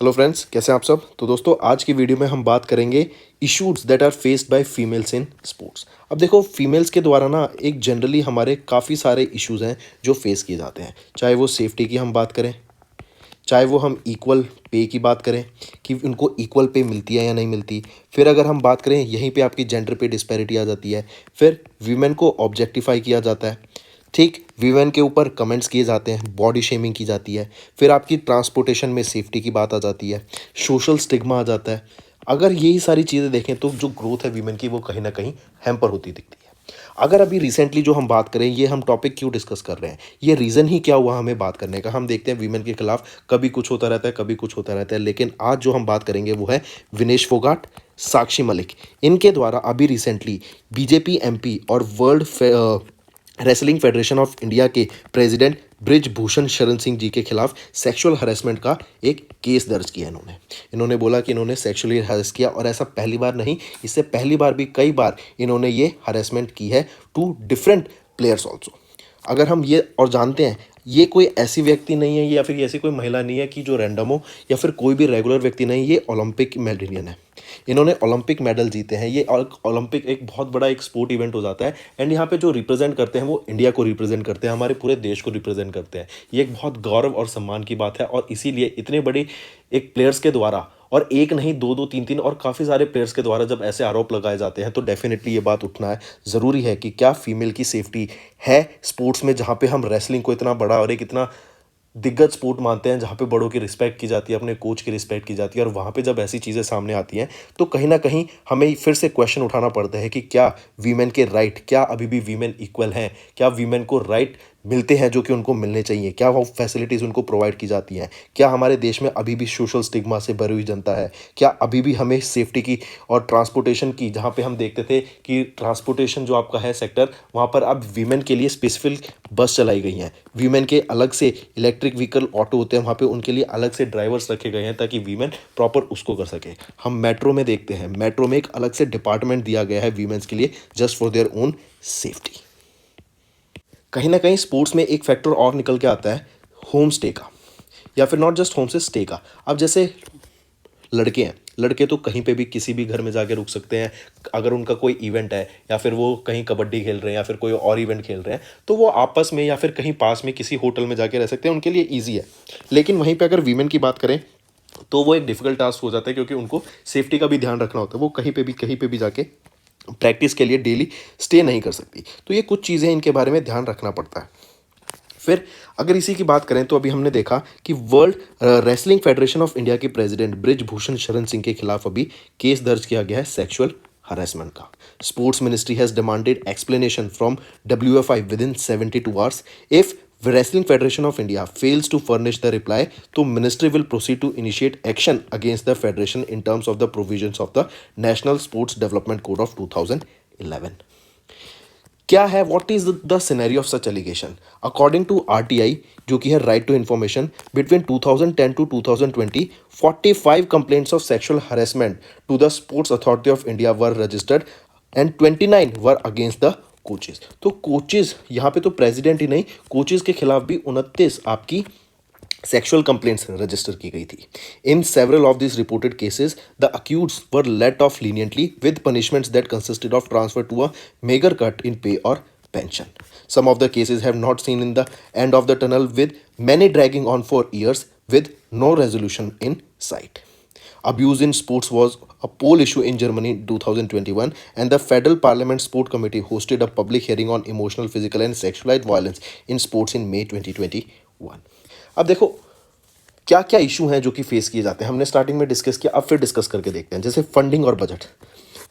Hello friends, कैसे हैं आप सब। तो दोस्तों, आज की वीडियो में हम बात करेंगे issues that are faced by females in sports. अब देखो, फीमेल्स के द्वारा ना एक जनरली हमारे काफ़ी सारे इश्यूज हैं जो फेस किए जाते हैं। चाहे वो सेफ्टी की हम बात करें, चाहे वो हम इक्वल पे की बात करें कि उनको इक्वल पे मिलती है या नहीं मिलती। फिर अगर हम बात करें, यहीं पे आपकी जेंडर पे डिस्पैरिटी आ जाती है। फिर वीमेन को ऑब्जेक्टिफाई किया जाता है, ठीक, वीमेन के ऊपर कमेंट्स किए जाते हैं, बॉडी शेमिंग की जाती है। फिर आपकी ट्रांसपोर्टेशन में सेफ्टी की बात आ जाती है, सोशल स्टिग्मा आ जाता है। अगर यही सारी चीज़ें देखें तो जो ग्रोथ है वीमेन की, वो कहीं ना कहीं हैम्पर होती दिखती है। अगर अभी रिसेंटली जो हम बात करें, ये हम टॉपिक क्यों डिस्कस कर रहे हैं, ये रीज़न ही क्या हुआ हमें बात करने का। हम देखते हैं वीमेन के खिलाफ कभी कुछ होता रहता है, कभी कुछ होता रहता है, लेकिन आज जो हम बात करेंगे वो है विनेश फोगाट, साक्षी मलिक। इनके द्वारा अभी रिसेंटली बीजेपी एमपी और world wrestling federation of India के प्रेसिडेंट ब्रिजभूषण शरण सिंह जी के खिलाफ सेक्सुअल हरेसमेंट का एक केस दर्ज किया इन्होंने बोला कि इन्होंने सेक्सुअली हरेस किया, और ऐसा पहली बार नहीं, इससे पहली बार भी कई बार इन्होंने ये हरेसमेंट की है टू डिफरेंट प्लेयर्स ऑल्सो। अगर हम ये और जानते हैं, ये कोई ऐसी व्यक्ति नहीं है या फिर ऐसी कोई महिला नहीं है कि जो रैंडम हो, या फिर कोई भी रेगुलर व्यक्ति नहीं, ये ओलंपिक मेडलियन है। इन्होंने ओलंपिक मेडल जीते हैं। ये ओलंपिक एक बहुत बड़ा एक स्पोर्ट इवेंट हो जाता है, एंड यहाँ पे जो रिप्रेजेंट करते हैं वो इंडिया को रिप्रेजेंट करते हैं, हमारे पूरे देश को रिप्रेजेंट करते हैं। ये एक बहुत गौरव और सम्मान की बात है, और इसीलिए इतने बड़े एक प्लेयर्स के द्वारा, और एक नहीं, दो दो तीन तीन और काफ़ी सारे प्लेयर्स के द्वारा जब ऐसे आरोप लगाए जाते हैं, तो डेफिनेटली ये बात उठना है ज़रूरी है कि क्या फीमेल की सेफ्टी है स्पोर्ट्स में, जहाँ पे हम रेसलिंग को इतना बड़ा और एक इतना दिग्गज स्पोर्ट मानते हैं, जहाँ पे बड़ों की रिस्पेक्ट की जाती है, अपने कोच की रिस्पेक्ट की जाती है, और वहाँ पे जब ऐसी चीज़ें सामने आती हैं तो कहीं ना कहीं हमें फिर से क्वेश्चन उठाना पड़ता है कि क्या वीमेन के राइट, क्या अभी भी वीमेन इक्वल हैं, क्या वीमेन को राइट मिलते हैं जो कि उनको मिलने चाहिए, क्या वो फैसिलिटीज़ उनको प्रोवाइड की जाती हैं, क्या हमारे देश में अभी भी सोशल स्टिग्मा से भरी हुई जनता है, क्या अभी भी हमें सेफ्टी की और ट्रांसपोर्टेशन की, जहाँ पे हम देखते थे कि ट्रांसपोर्टेशन जो आपका है सेक्टर, वहाँ पर अब वीमेन के लिए स्पेसिफिक बस चलाई गई हैं, वीमेन के अलग से इलेक्ट्रिक व्हीकल ऑटो होते हैं, वहाँ पे उनके लिए अलग से ड्राइवर्स रखे गए हैं ताकि वीमेन प्रॉपर उसको कर सके। हम मेट्रो में देखते हैं, मेट्रो में एक अलग से डिपार्टमेंट दिया गया है वीमेंस के लिए, just for their own safety. कहीं ना कहीं स्पोर्ट्स में एक फैक्टर और निकल के आता है, होम स्टे का, या फिर नॉट जस्ट होम स्टे का। अब जैसे लड़के हैं, लड़के तो कहीं पे भी किसी भी घर में जाके रुक सकते हैं। अगर उनका कोई इवेंट है, या फिर वो कहीं कबड्डी खेल रहे हैं, या फिर कोई और इवेंट खेल रहे हैं, तो वो आपस में या फिर कहीं पास में किसी होटल में जाके रह सकते हैं, उनके लिए ईजी है। लेकिन वहीं पे अगर वीमेन की बात करें तो वो एक डिफ़िकल्ट टास्क हो जाता है, क्योंकि उनको सेफ्टी का भी ध्यान रखना होता है। वो कहीं पे भी जाके प्रैक्टिस के लिए डेली स्टे नहीं कर सकती। तो ये कुछ चीज़ें इनके बारे में ध्यान रखना पड़ता है। फिर अगर इसी की बात करें तो अभी हमने देखा कि world wrestling federation of India के प्रेसिडेंट ब्रिजभूषण शरण सिंह के खिलाफ अभी केस दर्ज किया गया है सेक्सुअल हरासमेंट का। Sports ministry has demanded explanation from WFI with in 72 hours. If Wrestling Federation of India fails to furnish the reply, तो ministry will proceed to initiate action against the federation in terms of the provisions of the National Sports Development Code of 2011। क्या है, what is the scenario of such allegation. According to RTI, जो कि है right to information, between 2010 to 2020 45 complaints of sexual harassment to the sports authority of India were registered, and 29 were against the coaches. तो coaches, यहाँ पे तो president ही नहीं, coaches के खिलाफ भी 29 आपकी सेक्सुअल कंप्लेंट्स रजिस्टर की गई थी। In several of this reported cases the accused were let off leniently with punishments that consisted of transfer to a meagre cut in pay or pension. Some of the cases have not seen in the end of the tunnel, with many dragging on for years with no resolution in sight. Abuse in sports was a poll issue in Germany in 2021, and the Federal Parliament Sport Committee hosted a public hearing on emotional, physical and sexualized violence in sports in May 2021. अब देखो क्या क्या issue हैं जो कि face किए जाते हैं। हमने स्टार्टिंग में डिस्कस किया, अब फिर डिस्कस करके देखते हैं। जैसे फंडिंग और बजट।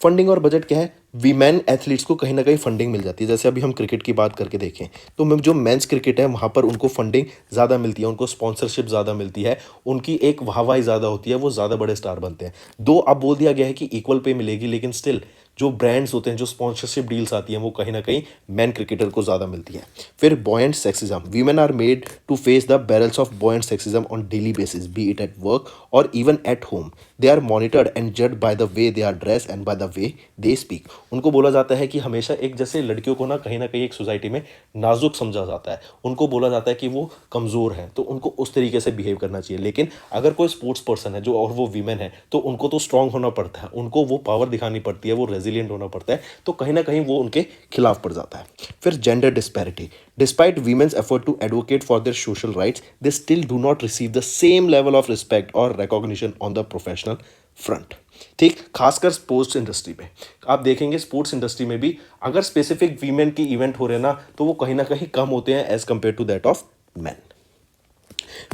फंडिंग और बजट क्या है, वीमेन एथलीट्स को कहीं ना कहीं फंडिंग मिल जाती है। जैसे अभी हम क्रिकेट की बात करके देखें तो जो मेंस क्रिकेट है, वहाँ पर उनको फंडिंग ज़्यादा मिलती है, उनको स्पॉन्सरशिप ज़्यादा मिलती है, उनकी एक वाहवाही ज़्यादा होती है, वो ज़्यादा बड़े स्टार बनते हैं। दो अब बोल दिया गया है कि इक्वल पे मिलेगी, लेकिन स्टिल जो ब्रांड्स होते हैं, जो स्पॉन्सरशिप डील्स आती हैं, वो कहीं ना कहीं मैन क्रिकेटर को ज़्यादा मिलती है। फिर buoyant sexism, women are made to face the barrels of buoyant sexism on daily basis, be it at work or even at home. They are monitored and judged by the way they are dress and by the way they speak. उनको बोला जाता है कि हमेशा एक जैसे लड़कियों को ना कहीं एक सोसाइटी में नाजुक समझा जाता है, उनको बोला जाता है कि वो कमज़ोर हैं, तो उनको उस तरीके से बिहेव करना चाहिए। लेकिन अगर कोई स्पोर्ट्स पर्सन है जो और वो वीमेन है, तो उनको तो स्ट्रांग होना पड़ता है, उनको वो पावर दिखानी पड़ती है, वो रेजिलियंट होना पड़ता है, तो कहीं ना कहीं वो उनके खिलाफ पड़ जाता है। फिर gender disparity, despite women's effort to advocate for their social rights, they still do not receive the same level of respect or recognition on the professional front. ठीक, खासकर स्पोर्ट्स इंडस्ट्री में आप देखेंगे, स्पोर्ट्स इंडस्ट्री में भी अगर specific women की event हो रहे हैं ना, तो वो कहीं ना कहीं कम होते हैं as compare to that of man.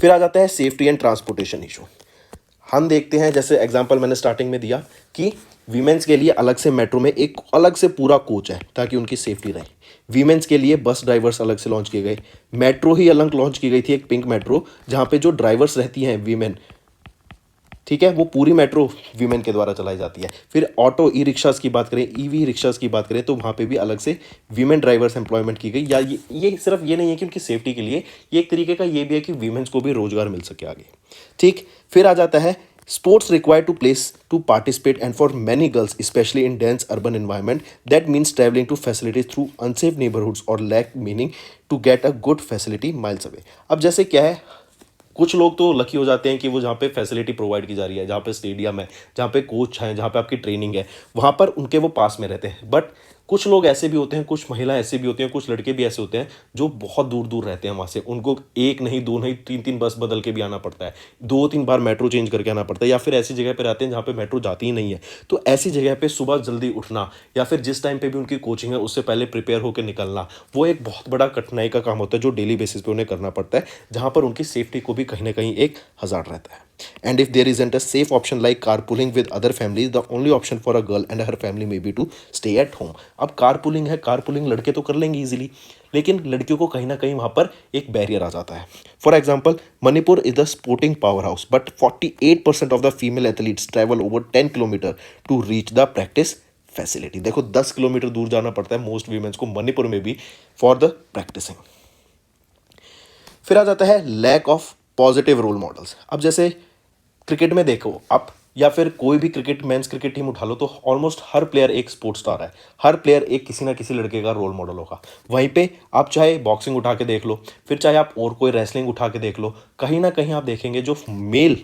फिर आ जाता है सेफ्टी एंड ट्रांसपोर्टेशन इशू। हम देखते हैं, जैसे एग्जांपल मैंने स्टार्टिंग में दिया कि वीमेंस के लिए अलग से मेट्रो में एक अलग से पूरा कोच है ताकि उनकी सेफ्टी रहे। वीमेंस के लिए बस ड्राइवर्स अलग से लॉन्च किए गए, मेट्रो ही अलग लॉन्च की गई थी, एक पिंक मेट्रो, जहाँ पे जो ड्राइवर्स रहती हैं वीमेन, ठीक है, वो पूरी मेट्रो वीमेन के द्वारा चलाई जाती है। फिर ऑटो ई रिक्शाज़ की बात करें, ईवी रिक्शाज़ की बात करें, तो वहाँ पे भी अलग से वीमेन ड्राइवर्स एम्प्लॉयमेंट की गई। या ये सिर्फ ये नहीं है कि उनकी सेफ्टी के लिए, ये एक तरीके का ये भी है कि वीमेंस को भी रोजगार मिल सके आगे। ठीक, फिर आ जाता है sports require to place to participate and for many girls especially in dense urban environment that means travelling to facilities through unsafe neighbourhoods or lack meaning to get a good facility miles away. अब जैसे क्या है, कुछ लोग तो lucky हो जाते हैं कि वो जहाँ पे फैसिलिटी प्रोवाइड की जा रही है, जहाँ पे स्टेडियम है, जहाँ पे कोच हैं, जहाँ पे आपकी ट्रेनिंग है, वहाँ पर उनके वो पास में रहते हैं। बट कुछ लोग ऐसे भी होते हैं, कुछ महिला ऐसे भी होते हैं, कुछ लड़के भी ऐसे होते हैं जो बहुत दूर दूर रहते हैं वहाँ से, उनको एक नहीं, दो नहीं, तीन तीन बस बदल के भी आना पड़ता है, दो तीन बार मेट्रो चेंज करके आना पड़ता है, या फिर ऐसी जगह पे रहते हैं जहाँ पे मेट्रो जाती ही नहीं है। तो ऐसी जगह पे सुबह जल्दी उठना या फिर जिस टाइम पे भी उनकी कोचिंग है उससे पहले प्रिपेयर होकर निकलना, वो एक बहुत बड़ा कठिनाई का काम होता है जो डेली बेसिस पे उन्हें करना पड़ता है, जहाँ पर उनकी सेफ्टी को भी कहीं ना कहीं एक हज़ार्ड रहता है। And if there isn't a safe option like carpooling with other families, the only option for a girl and her family may be to stay at home. अब कारपूलिंग है, कारपूलिंग लड़के तो कर लेंगे इजीली, लेकिन लड़कियों को कहीं ना कहीं वहाँ पर एक बैरियर आ जाता है। For example, Manipur is the sporting power house, but 48% of the female athletes travel over 10 kilometre to reach the practice facility. देखो 10 किलोमीटर दूर जाना पड़ता है मोस्ट वीमेंस को मणिपुर में भी फॉर द प्रैक्टिसिंग। फिर आ जाता है lack of positive role models. अब जैसे क्रिकेट में देखो आप, या फिर कोई भी क्रिकेट मेंस क्रिकेट टीम उठा लो, तो ऑलमोस्ट हर प्लेयर एक स्पोर्ट्स स्टार है, हर प्लेयर एक किसी ना किसी लड़के का रोल मॉडल होगा। वहीं पे आप चाहे बॉक्सिंग उठा के देख लो, फिर चाहे आप और कोई रेसलिंग उठा के देख लो, कहीं ना कहीं आप देखेंगे जो मेल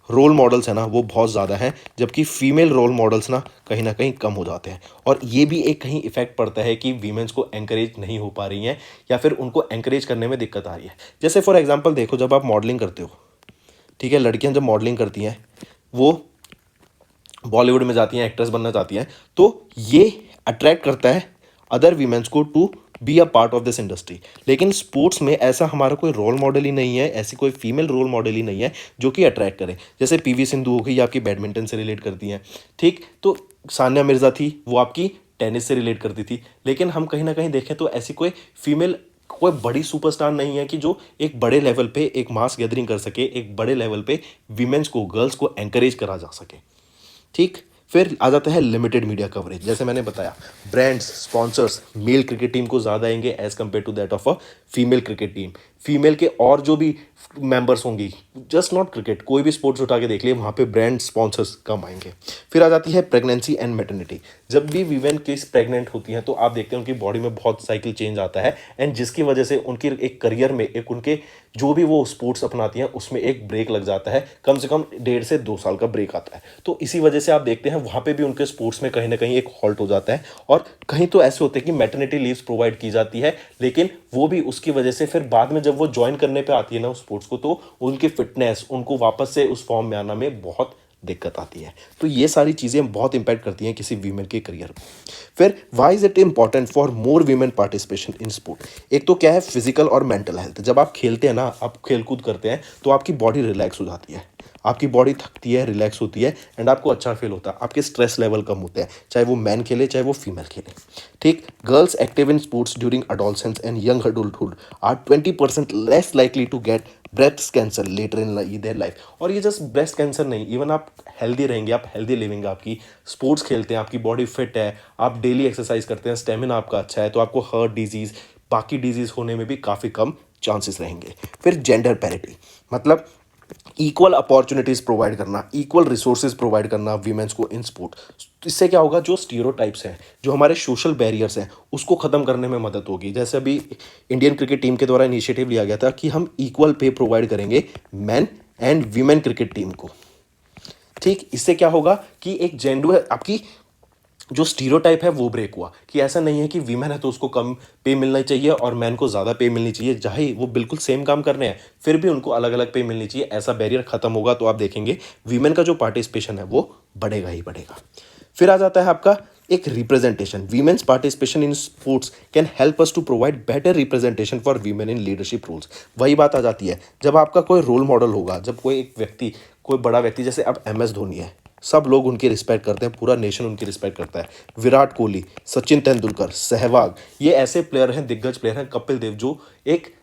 रोल मॉडल्स है ना वो बहुत ज़्यादा हैं, जबकि फीमेल रोल मॉडल्स ना कहीं कम हो जाते हैं। और ये भी एक कहीं इफेक्ट पड़ता है कि वीमेंस को एंकरेज नहीं हो पा रही हैं, या फिर उनको एंकरेज करने में दिक्कत आ रही है। जैसे फॉर एग्जांपल देखो, जब आप मॉडलिंग करते हो, ठीक है, लड़कियां जब मॉडलिंग करती हैं, वो बॉलीवुड में जाती हैं, एक्ट्रेस बनना चाहती हैं, तो ये अट्रैक्ट करता है अदर वीमेंस को to be a part of this industry. लेकिन स्पोर्ट्स में ऐसा हमारा कोई रोल मॉडल ही नहीं है, ऐसी कोई फीमेल रोल मॉडल ही नहीं है जो कि अट्रैक्ट करे। जैसे पीवी सिंधु हो गई, आपकी बैडमिंटन से रिलेट करती हैं, ठीक, तो सानिया मिर्जा थी, वो आपकी टेनिस से रिलेट करती थी। लेकिन हम कहीं ना कहीं देखें तो ऐसी कोई फीमेल, कोई बड़ी सुपरस्टार नहीं है कि जो एक बड़े लेवल पे एक मास गैदरिंग कर सके, एक बड़े लेवल पे वीमेंस को, गर्ल्स को एंकरेज करा जा सके। ठीक, फिर आ जाता है लिमिटेड मीडिया कवरेज। जैसे मैंने बताया, brands, sponsors male cricket team को ज़्यादा आएंगे as compare to that of a female cricket team. Female के और जो भी मेंबर्स होंगी, जस्ट नॉट क्रिकेट, कोई भी स्पोर्ट्स उठा के देख लिए, वहाँ पे ब्रांड स्पॉन्सर्स कम आएंगे। फिर आ जाती है प्रेगनेंसी एंड मैटरनिटी। जब भी वीमेन किस प्रेग्नेंट होती हैं तो आप देखते हैं उनकी बॉडी में बहुत साइकिल चेंज आता है, एंड जिसकी वजह से उनकी एक करियर में, एक उनके जो भी वो स्पोर्ट्स अपनाती हैं उसमें एक ब्रेक लग जाता है, कम से कम 1.5 से 2 साल का ब्रेक आता है। तो इसी वजह से आप देखते हैं वहाँ पे भी उनके स्पोर्ट्स में कहीं ना कहीं एक हॉल्ट हो जाता है। और कहीं तो ऐसे होते हैं कि मैटरनिटी लीव्स प्रोवाइड की जाती है, लेकिन वो भी उसकी वजह से फिर बाद में जब वो ज्वाइन करने पे आती है ना उस स्पोर्ट्स को, तो उनकी फिटनेस, उनको वापस से उस फॉर्म में आना में बहुत दिक्कत आती है। तो ये सारी चीज़ें बहुत इंपैक्ट करती हैं किसी वीमेन के करियर को। फिर why is it important for more women participation in sport. एक तो क्या है, फिजिकल और मेंटल हेल्थ। जब आप खेलते हैं ना, आप खेलकूद करते हैं, तो आपकी बॉडी रिलैक्स हो जाती है, आपकी बॉडी थकती है, रिलैक्स होती है, एंड आपको अच्छा फील होता है, आपके स्ट्रेस लेवल कम होते हैं, चाहे वो मैन खेले चाहे वो फीमेल खेले। ठीक, girls active in sports during adolescence and young adulthood are 20% less likely to get breast cancer later in their life. और ये जस्ट ब्रेस्ट कैंसर नहीं, इवन आप हेल्दी रहेंगे, आप हेल्दी लिविंग, आपकी स्पोर्ट्स खेलते हैं, आपकी बॉडी फिट है, आप डेली एक्सरसाइज करते हैं, स्टेमिना आपका अच्छा है, तो आपको हार्ट डिजीज़, बाकी डिजीज़ होने में भी काफ़ी कम चांसेस रहेंगे। फिर जेंडर पैरिटी, मतलब इक्वल अपॉर्चुनिटीज़ प्रोवाइड करना, इक्वल रिसोर्सेज प्रोवाइड करना वीमेंस को इन स्पोर्ट। इससे क्या होगा, जो स्टीरियोटाइप्स हैं, जो हमारे सोशल बैरियर्स हैं, उसको ख़त्म करने में मदद होगी। जैसे अभी इंडियन क्रिकेट टीम के द्वारा इनिशिएटिव लिया गया था कि हम इक्वल पे प्रोवाइड करेंगे man and women cricket team को। ठीक, इससे क्या होगा कि एक जेंडर, आपकी जो स्टीरियोटाइप है वो ब्रेक हुआ, कि ऐसा नहीं है कि वीमेन है तो उसको कम पे मिलना चाहिए और मैन को ज़्यादा पे मिलनी चाहिए, चाहे वो बिल्कुल सेम काम कर रहे हैं फिर भी उनको अलग अलग पे मिलनी चाहिए। ऐसा बैरियर खत्म होगा तो आप देखेंगे वीमेन का जो पार्टिसिपेशन है वो बढ़ेगा ही बढ़ेगा। फिर आ जाता है आपका एक representation. Women's participation in sports can help us to provide better representation for women in leadership roles. वही बात आ जाती है, जब आपका कोई रोल मॉडल होगा, जब कोई एक व्यक्ति, कोई बड़ा व्यक्ति, जैसे अब MS धोनी है, सब लोग उनकी रिस्पेक्ट करते हैं, पूरा नेशन उनकी रिस्पेक्ट करता है। विराट कोहली, सचिन तेंदुलकर, सहवाग, ये ऐसे प्लेयर हैं, दिग्गज प्लेयर हैं, कपिल देव, जो एक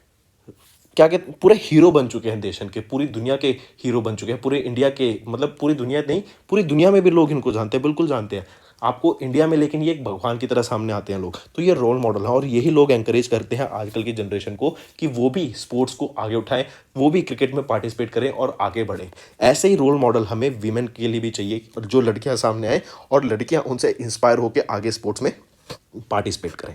क्या कहते, पूरे हीरो बन चुके हैं देशन के, पूरी दुनिया के हीरो बन चुके हैं, पूरे इंडिया के, मतलब पूरी दुनिया नहीं, पूरी दुनिया में भी लोग इनको जानते हैं, बिल्कुल जानते हैं आपको इंडिया में, लेकिन ये एक भगवान की तरह सामने आते हैं लोग। तो ये रोल मॉडल है और यही लोग एंकरेज करते हैं आजकल की जनरेशन को कि वो भी स्पोर्ट्स को आगे उठाएं, वो भी क्रिकेट में पार्टिसिपेट करें और आगे बढ़ें। ऐसे ही रोल मॉडल हमें वीमेन के लिए भी चाहिए, और जो लड़कियां सामने आए और लड़कियां उनसे इंस्पायर होकर आगे स्पोर्ट्स में पार्टिसिपेट करें।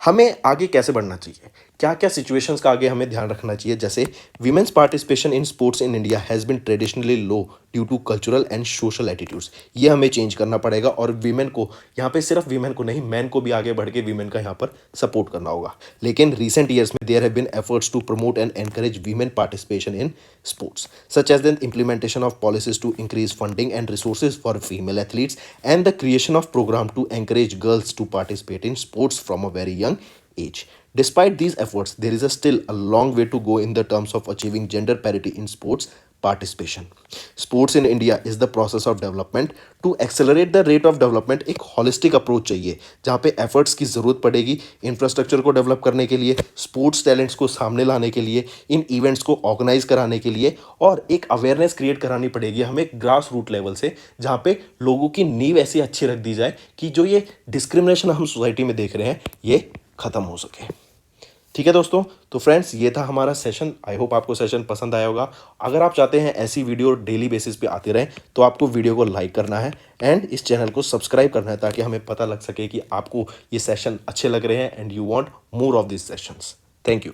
हमें आगे कैसे बढ़ना चाहिए, क्या क्या सिचुएशंस का आगे हमें ध्यान रखना चाहिए। जैसे women's participation in sports in India has been traditionally low due to cultural and social attitudes. ये हमें चेंज करना पड़ेगा और वीमेन को, यहाँ पे सिर्फ वीमेन को नहीं, मैन को भी आगे बढ़ के वीमेन का यहाँ पर सपोर्ट करना होगा। लेकिन रिसेंट ईयर्स में there have been efforts to promote and encourage women participation in sports, such as the implementation of policies to increase funding and resources for female athletes and the creation of program to encourage girls to participate in sports from a very young age. Despite these efforts, there is still a long way to go in the terms of achieving gender parity in sports participation. Sports in India is the process of development. To accelerate the rate of development, एक holistic approach चाहिए जहाँ पे efforts की ज़रूरत पड़ेगी infrastructure को develop करने के लिए, sports talents को सामने लाने के लिए, इन events को organize कराने के लिए, और एक awareness create करानी पड़ेगी हमें ग्रास रूट लेवल से, जहाँ पे लोगों की नींव ऐसी अच्छी रख दी जाए कि जो ये डिस्क्रिमिनेशन हम सोसाइटी में देख रहे हैं ये ख़त्म हो सके। ठीक है दोस्तों, तो फ्रेंड्स ये था हमारा सेशन। आई होप आपको सेशन पसंद आया होगा। अगर आप चाहते हैं ऐसी वीडियो डेली बेसिस पे आती रहे तो आपको वीडियो को लाइक करना है एंड इस चैनल को सब्सक्राइब करना है, ताकि हमें पता लग सके कि आपको ये सेशन अच्छे लग रहे हैं and you want more of this sessions. Thank you.